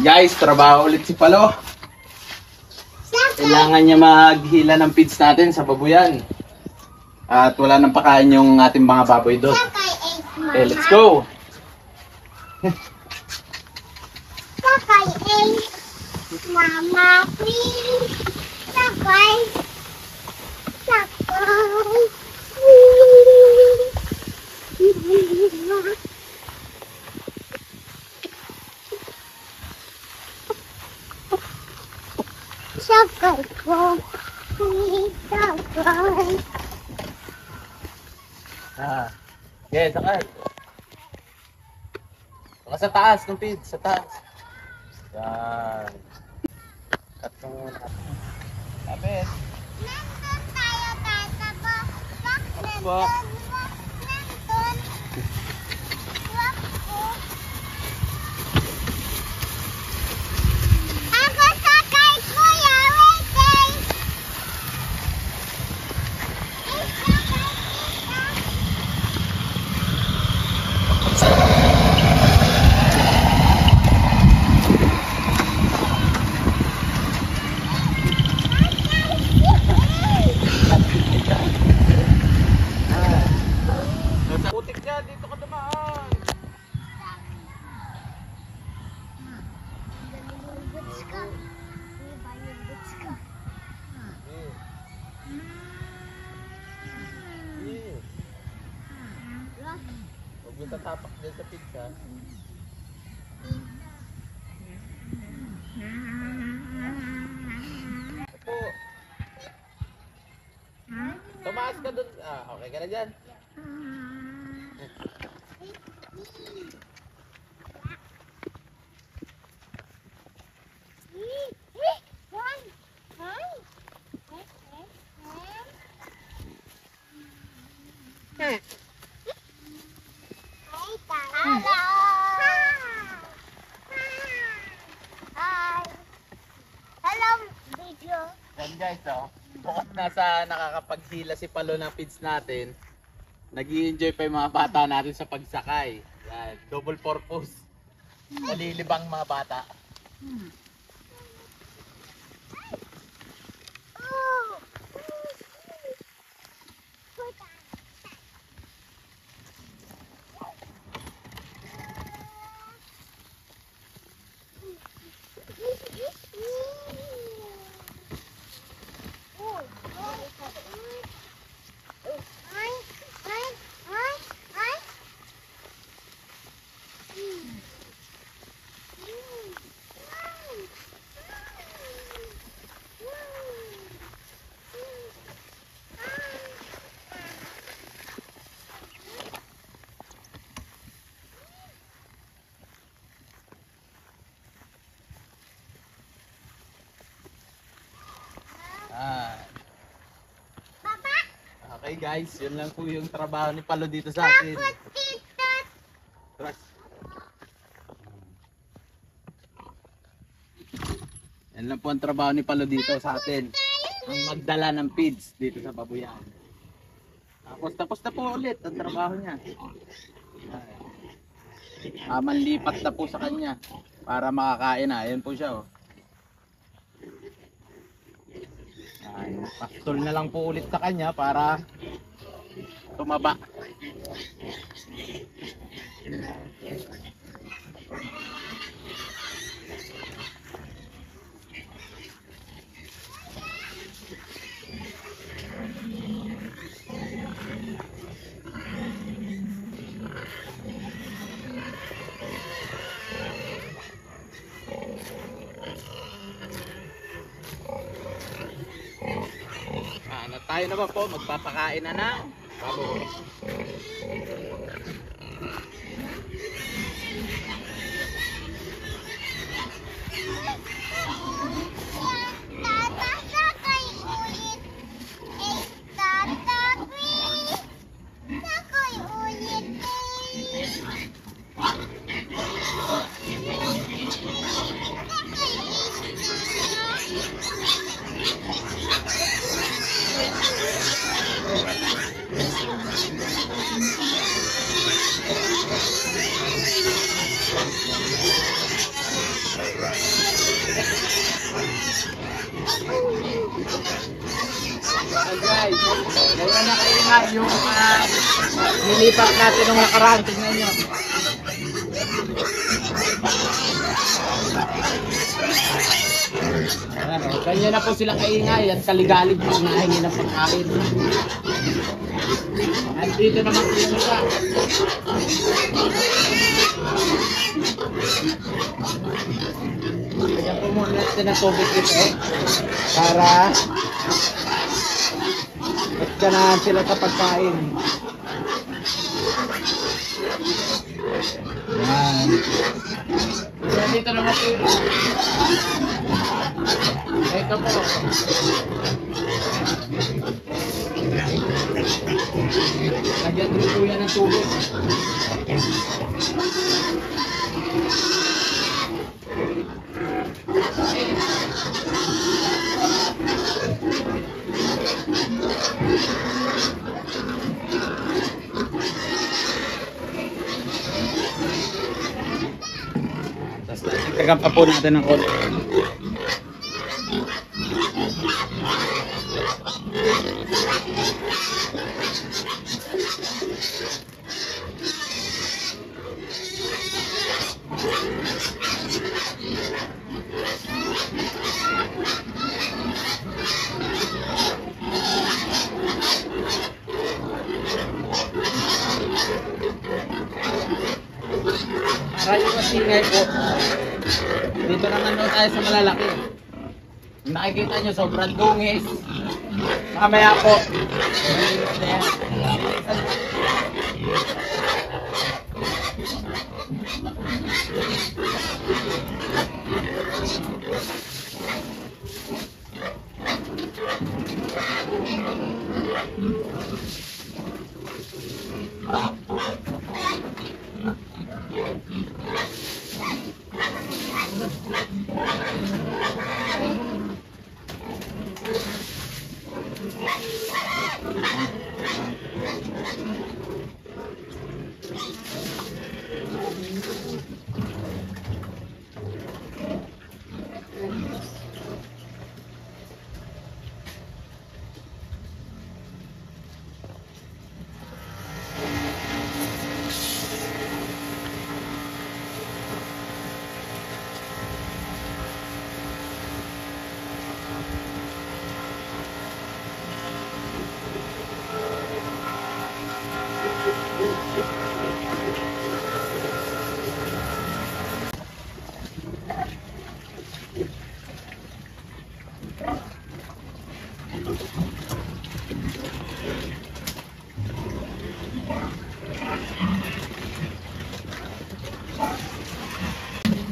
Guys, trabaho ulit si Palo. Kailangan niya maghila ng feeds natin sa babuyan. At wala nang pakain yung ating mga baboy doon. Okay, let's go! Sakay eight, Mama, please. Sakay. Sakay ko. Sakay. Okay, sakay. Baka sa taas ng feeds, sa taas. Yan. Cut mo muna. Lapit. Nandun tayo, tata ko. Bakit? Nandun. Ako sakay, kuya. Wait, Putik niya, dito ka dumaan. Huwag mo tatapak dyan sa pizza. Apo. Tumaas ka dun. Okay ka na dyan. Yan guys, bukod nasa nakakapaghila si Palo ng feeds natin, nag-i-enjoy pa yung mga bata natin sa pagsakay. Yan, double purpose. Nalilibang mga bata. Okay guys, yun lang po yung trabaho ni Palo dito sa atin. Trust. Yan lang po ang trabaho ni Palo dito sa atin. Ang magdala ng feeds dito sa babuyan. Tapos na po ulit ang trabaho niya. Manlipat na po sa kanya para makakain na. Ayan po siya. Pastol na lang po ulit sa kanya para tumaba. Tayo naman po magpapakain na ng baboy. Tata, sakay ulit. Tata, please. Sakay ulit. Ayan guys, ganyan na kaingay yung nilipat natin nung nakaraan. Tingnan nyo. Ayan, ganyan na po sila kaingay at kaligalig po nahingi ng pagkain. Andito naman po yung isa. Kaya po muna natin ang tubig dito para ganahan sila sa pagkain. Yan. Kaya dito naman po yung ito po. Lagyan din po yan ng tubig. Tapos nagtagan pa po natin ng konti. Maraming masingay po. Dito naman daw tayo sa malalaki. Kung nakikita nyo, sobrang dungis. Mamaya po.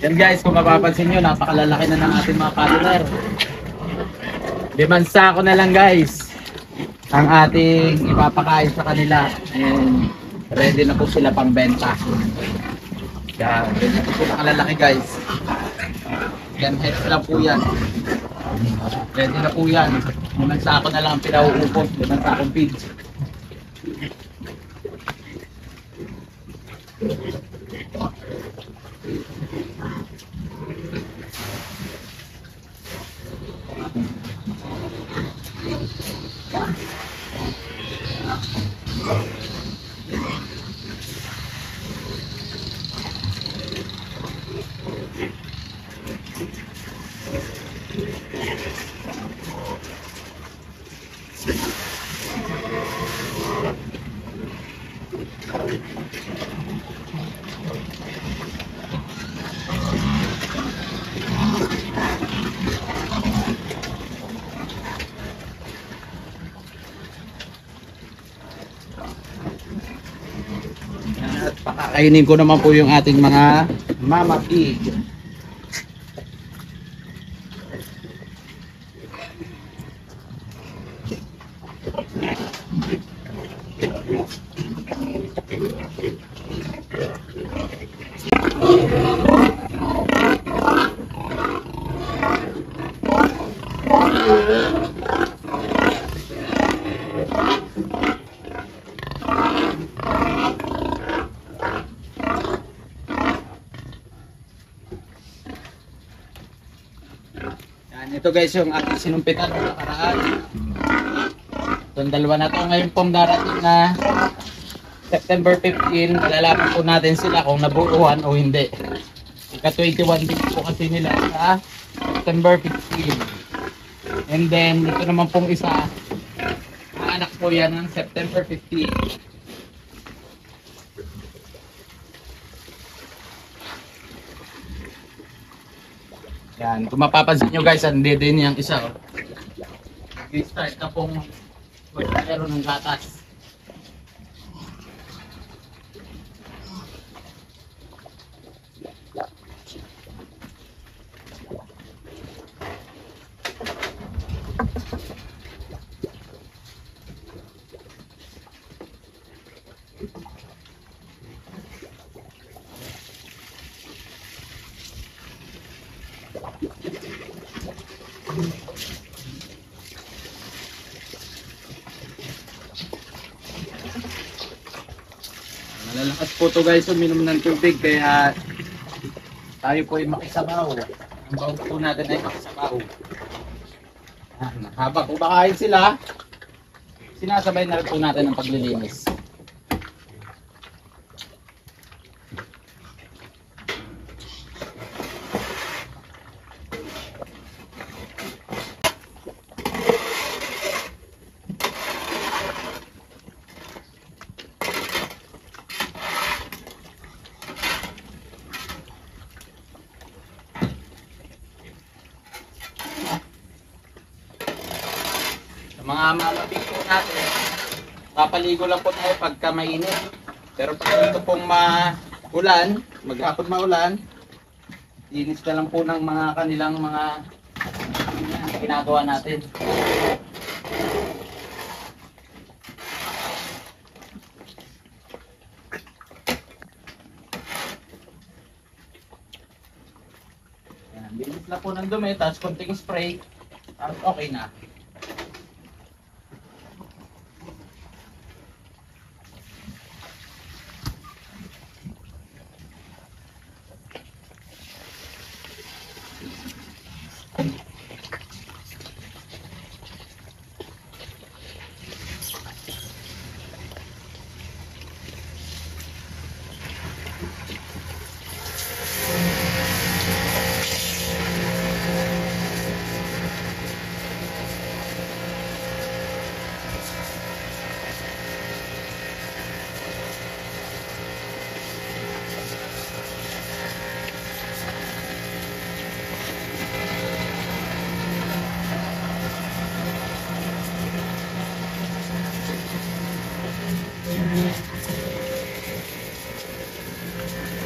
Yan guys, kung mapapansin nyo, napakalalaki na ng ating mga partner. 5 sako na lang guys ang ating ipapakain sa kanila. And ready na po sila pang benta. Yan, ready na po nakalalaki guys. Yan, heads lang po yan. Ready na po yan. 5 sako na lang ang pinauupos, 5 sakong feeds. At pakakainin ko naman po yung ating mga mama pig. Yan, ito guys yung ating sinumpitan ng nakaraan. Itong dalawa na to ngayon pong darating na September 15, malalaman po natin sila kung nabuuhan o hindi. Ika 21 days po kasi nila sa September 15. And then, ito naman pong isa, anak po yan ng September 15. Yan, kung mapapansin nyo guys, hindi din yung isa. Oh. Start na pong magkakaroon ng gatas. Malalakas po to guys, uminom ng tubig kaya tayo po ay makisabaw. Ang baon po natin ay makisabaw. Habang kumakain sila, sinasabay na rin po natin ang paglilinis. Sa mga mamapig po natin, papaligo lang po tayo pagka mainit. Pero pag ito pong maulan, maghapon maulan, linis na lang po ng mga kanilang mga ginagawa natin. Yan, linis lang po ng dumi, tapos konting spray, tapos okay na.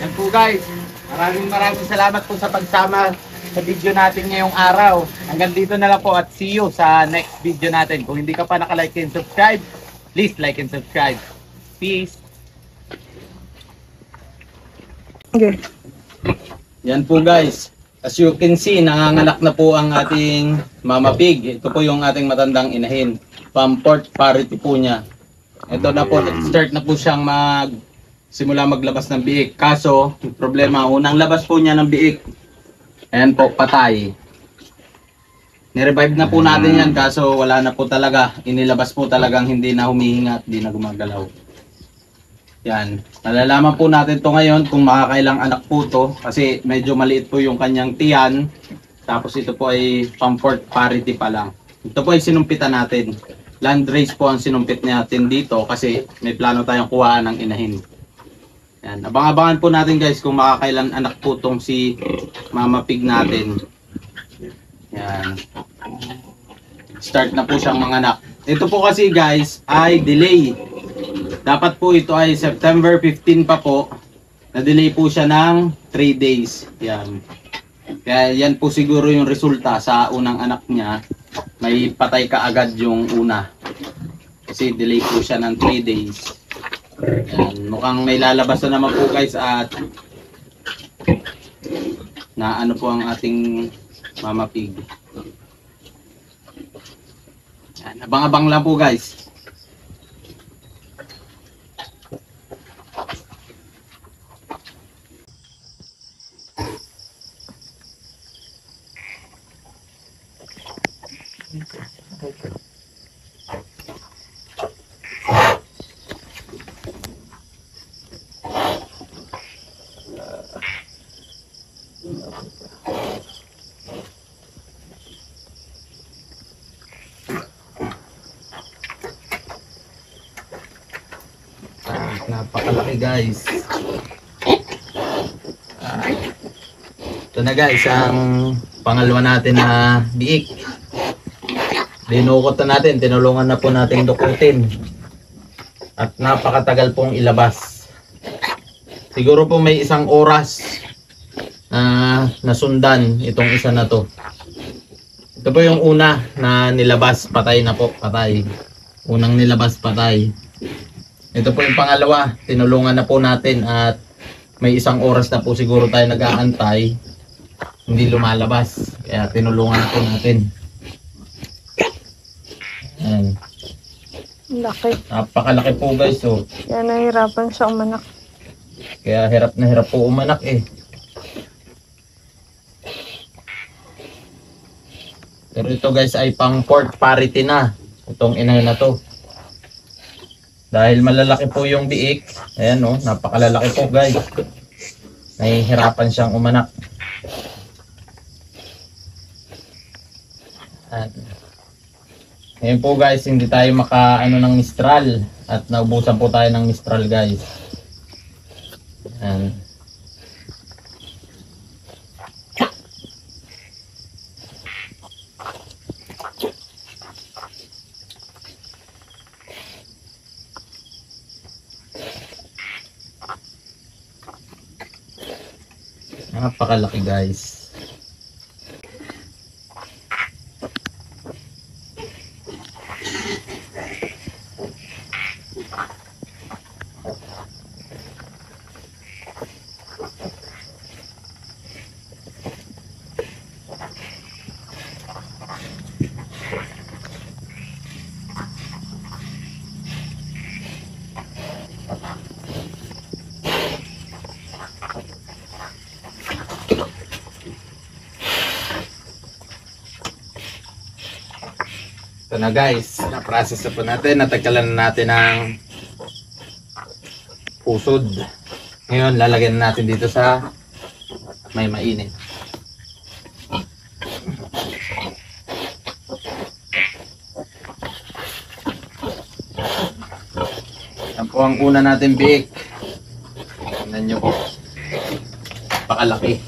Yan po guys, maraming salamat po sa pagsama sa video natin ngayong araw. Hanggang dito na lang po at see you sa next video natin. Kung hindi ka pa naka-like and subscribe, please like and subscribe. Peace! Okay. Yan po guys, as you can see, nanganganak na po ang ating mama pig. Ito po yung ating matandang inahin. Pamport parity po niya. Ito na po, start na po siyang simula maglabas ng biik. Kaso, problema, unang labas po niya ng biik. Ayan po, patay. Nirevive na po natin yan, kaso wala na po talaga. Inilabas po talagang hindi na humihinga at hindi na gumagalaw. Yan. Malalaman po natin to ngayon kung makakailang anak po to. Kasi medyo maliit po yung kanyang tiyan. Tapos ito po ay pamport parity pa lang. Ito po ay sinumpitan natin. Land race po ang sinumpit natin dito kasi may plano tayong kuhaan ng inahin. Yan. Abang-abangan po natin guys kung makakailan anak po tong si mama pig natin. Yan. Start na po siyang manganak. Ito po kasi guys ay delay. Dapat po ito ay September 15 pa po. Na-delay po siya ng 3 days. Yan. Kaya yan po siguro yung resulta sa unang anak niya. May patay kaagad yung una. Kasi delay po siya ng 3 days. Yan, mukhang may lalabas na naman po guys at na ano po ang ating mama pig. Yan, abang-abang lang po guys. Napakalaki guys. Ito na guys, ang pangalawa natin na biik. Dinukot na natin, tinulungan na po natin dukutin. At napakatagal pong ilabas. Siguro po may isang oras na nasundan itong isa na to. Ito po yung una na nilabas, patay na po, patay. Unang nilabas, patay. Ito po yung pangalawa, tinulungan na po natin at may isang oras na po siguro tayo nag-aantay. Hindi lumalabas, kaya tinulungan na po natin. Ayan. Laki. Napakalaki po guys, oh. Kaya nahihirapan siya umanak. Kaya hirap na hirap po umanak eh. Pero ito guys ay pang port parity na. Itong inay na to. Dahil malalaki po yung biik. Ayan oh, napakalalaki po guys. Nahihirapan siyang umanak. Ayan po guys, hindi tayo maka-ano ng mistral. At naubusan po tayo ng mistral guys. Ayan. Napakalaki guys. Ito na guys, na-process na po natin, natagkalan na natin ng pusod. Ngayon, lalagyan na natin dito sa may mainit. Yan po ang una natin biik. Tingnan nyo po. Pakalaki.